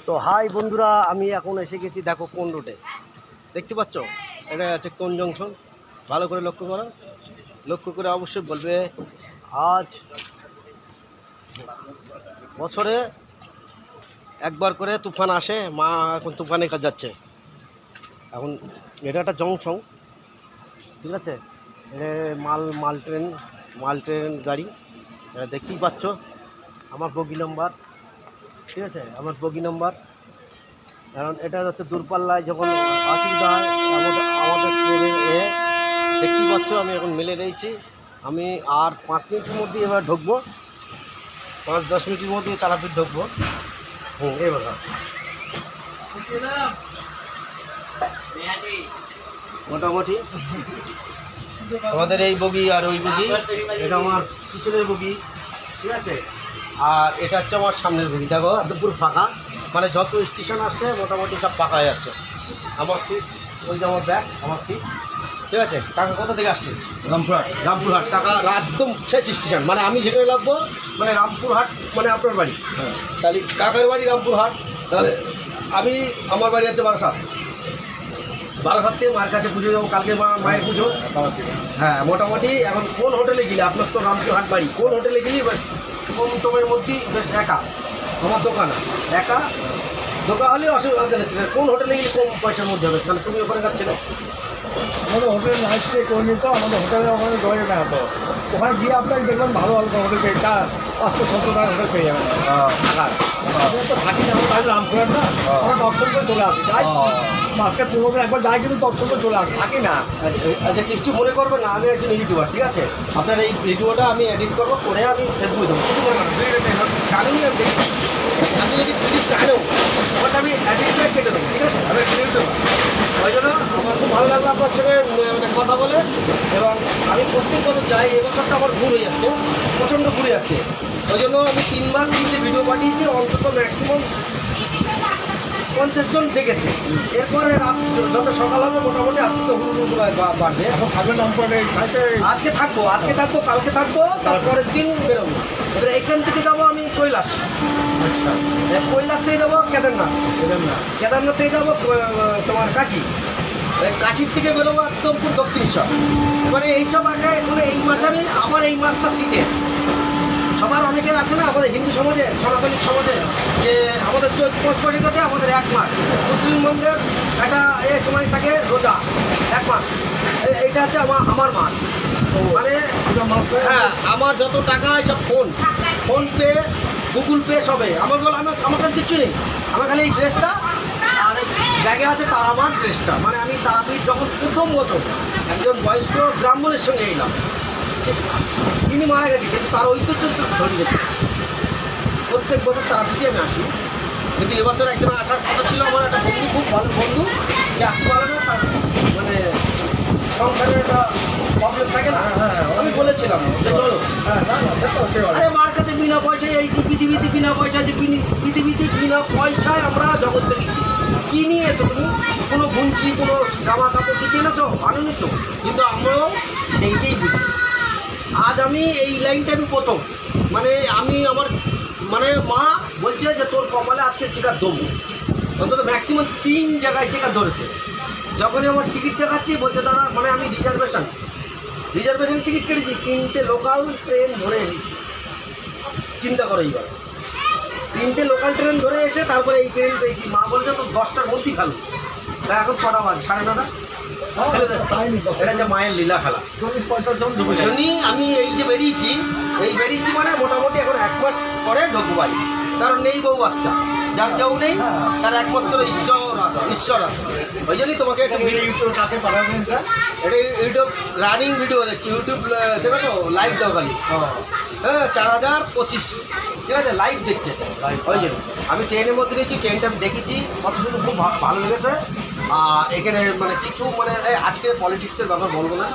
তো হাই বন্ধুরা, আমি এখন এসে গেছি। দেখো কোন রোডে দেখতে পাচ্ছ, এটা আছে কোন জংশন। ভালো করে লক্ষ্য করো, লক্ষ্য করে অবশ্যই বলবে। আজ বছরে একবার করে তুফান আসে, মা এখন তুফানে কাজ যাচ্ছে। এখন এটা একটা জংশন, ঠিক আছে। এটা মাল ট্রেন গাড়ি, এটা দেখতেই পাচ্ছ। আমার বগি নম্বর, ঠিক আছে, আমার বগি নম্বর। কারণ এটা হচ্ছে দূরপাল্লায় যখন অসুবিধা হয় আমাদের ট্রেনের দেখতেই পাচ্ছ। আমি এখন মেলে রয়েছি। আমি আর 5 মিনিটের মধ্যে এবার ঢুকবো, 5-10 মিনিটের মধ্যে তারাপীঠ ঢুকবো। এবার মোটামুটি আমাদের এই বগি আর ওই বগি, এটা আমার পিছনের বগি, ঠিক আছে। আর এটা হচ্ছে আমার সামনের বগি। দেখো পুরো ফাঁকা, মানে যত স্টেশন আসছে মোটামুটি সব ফাঁকা হয়ে যাচ্ছে। আমার সিট, ওই যে আমার ব্যাগ, আমার সিট, ঠিক আছে। টাকা কোথা থেকে আসছে? রামপুরহাট। টাকা একদম শেষ স্টেশন, মানে আমি যেখানে লাগবো, মানে রামপুরহাট মানে আপনার বাড়ি। তাহলে কাকার বাড়ি রামপুরহাট, তাহলে আমার বাড়ি হচ্ছে বারাসাত থেকে মায়ের কাছে পুজো যাবো। কালকে মায়ের পুজো। হ্যাঁ, মোটামুটি এখন কোন হোটেলে গেলে, আপনার তো রামপুরহাট বাড়ি, কোন হোটেলে গেলে বেশ কম টমের মধ্যেই বেশ একা, আমার দোকান একা দোকান হলে অসুবিধা হচ্ছে। কোন হোটেলে গেলে কম পয়সার মধ্যে হবে? কারণ তুমি ওখানে যাচ্ছিলে। আমাদের হোটেলে নাইট স্টে করে নিত, আমাদের হোটেলে ওখানে জয় না হতো। ওখানে গিয়ে আপনাকে দেখবেন ভালো ভালো হোটেল পেয়ে 500-600 টাকার হোটেল পেয়ে যাবেন। আমরা তো থাকি না, আমরা তাহলে রামপুরহাট না, আমরা দর্শন করে চলে আসি। যাই মাসে 15 দিন একবার যাই, কিন্তু দর্শন করে চলে আসি, থাকি না। আচ্ছা, কিছু মনে করবেন না, আমি একজন ইউটিউবার, ঠিক আছে। আপনার এই ভিডিওটা আমি এডিট করবো, করে আমি ফেসবুকে দেবো, কিছু মনে করেন জানুনি। আমি দেখি আপনি যদি ভিডিও জানো, ওটা আমি এডিটটা কেটে দেবো, ঠিক আছে। আমি এডিট দেবো। ওই জন্য আমার খুব ভালো লাগলো আপনার সঙ্গে কথা বলে। এবং আমি প্রত্যেক বছর যাই, এবছরটা আমার ভুল হয়ে যাচ্ছে, প্রচণ্ড ঘুরে যাচ্ছে। ওই জন্য আমি 3বার 3টে ভিডিও পাঠিয়েছি, অন্তত ম্যাক্সিমাম 50 জন দেখেছে। এরপরে রাত যত সকাল হবে মোটামুটি আস্তে আস্তে হুড় বাড়বে। এখন থাকবেন রামপুরহাটে সাইটে। আজকে থাকবো, কালকে থাকবো, তারপরের দিন বেরোবো। এবারে এখান থেকে যাবো আমি কৈলাস। আচ্ছা, কৈলাস থেকে যাবো কেদারনাথ থেকে যাবো তোমার কাশি। কাশির থেকে বেরোবো একদম পুরো দক্ষিণেশ্বর। এবারে এইসব আগে এখানে এই মাসে আমার এই মাসটা সিজন। সবার অনেকের আসে না আমাদের হিন্দু সমাজে, সনাতনী সমাজে, যে আমাদের চৈত মাস পড়ে গেছে, আমাদের 1 মাস। মুসলিমদের একটা সময় থাকে রোজা 1 মাস। এইটা হচ্ছে আমার মাস। মানে হ্যাঁ, আমার যত টাকা সব ফোনপে, গুগল পে সবে আমার আমার কাছে কিচ্ছু নেই। আমার খালি এই ড্রেসটা আর এই ব্যাগে আছে তারামার ড্রেসটা। মানে আমি তারাপীঠ যখন প্রথম বছর একজন বয়স্ক ব্রাহ্মণের সঙ্গে এলাম, তিনি মারা গেছে, কিন্তু তার ঐতিহ্য ধরে গেছে। প্রত্যেক বছর তারাপীঠে আমি আসি, কিন্তু এবছর একজন আসার কথা ছিল। আমার একটা বন্ধু, খুব ভালো বন্ধু, সে আসতে পারে না, তার মানে সংসারের একটা প্রবলেম থাকে না। আমি বলেছিলাম যে চলো। আরে মার কাছে বিনা পয়সায় এইছি, পৃথিবীতে বিনা পয়সায়, যে পৃথিবীতে বিনা পয়সায় আমরা জগৎ দেখেছি। কী নিয়ে এসো তুমি? কোনো গুঞ্চি, কোনো জামা কাপড় কি কিনেছো? আনুনি তো। কিন্তু আমরাও সেইটাই বুঝি। আজ আমি এই লাইনটা আমি প্রথম, মানে আমার মা বলছে যে তোর কপালে আজকে চেকার দেবো। অন্তত ম্যাক্সিমাম 3 জায়গায় চেকার ধরেছে। যখনই আমার টিকিট দেখাচ্ছি বলছে দাদা, মানে আমি রিজার্ভেশন টিকিট কেটেছি, 3টে লোকাল ট্রেন ধরে এসেছি। চিন্তা করো এইবার, 3টে লোকাল ট্রেন ধরে এসে তারপরে এই ট্রেন পেয়েছি। মা বলছে তো 10টার মধ্যেই খালো। তা এখন কটা বাজে? 9:30। এটা হচ্ছে মায়ের লীলা খেলা। 40-45 জন ঢুকে যায়। জন্যই আমি এই যে বেরিয়েছি মানে মোটামুটি এখন 1 মাস পরে ঢুকবো বাড়ি। কারণ নেই বউ বাচ্চা, যার কেউ নেই, তার একমাত্র ঈশ্বর আছে। ওই জন্যই তোমাকে একটা ইউটিউব কাকে পাঠাবেন? এটা ইউটিউব রানিং ভিডিও দেখছি। ইউটিউব দেখো তো, লাইভ দাও খালি। হ্যাঁ, 4025, ঠিক আছে, লাইভ দেখছে। ওই জন্য আমি ট্রেনের মধ্যে নিয়েছি, ট্রেনটা আমি দেখেছি, কত শুধু খুব ভালো লেগেছে। আর এখানে মানে কিছু আজকে পলিটিক্সের ব্যাপার বলবো না,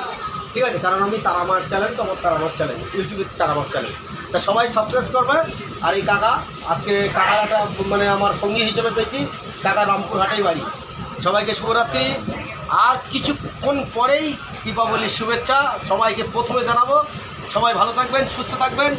ঠিক আছে। কারণ আমি তারামার চ্যানেল, তো আমার তারামার চ্যানেল, ইউটিউবে তারামার চ্যানেল, তা সবাই সাবস্ক্রাইব করবে। আর এই কাকা, আজকে কাকার একটা আমার সঙ্গী হিসেবে পেয়েছি। কাকা রামপুরহাটেই বাড়ি। সবাইকে শুভরাত্রি। আর কিছুক্ষণ পরেই দীপাবলির শুভেচ্ছা সবাইকে প্রথমে জানাবো। সবাই ভালো থাকবেন, সুস্থ থাকবেন।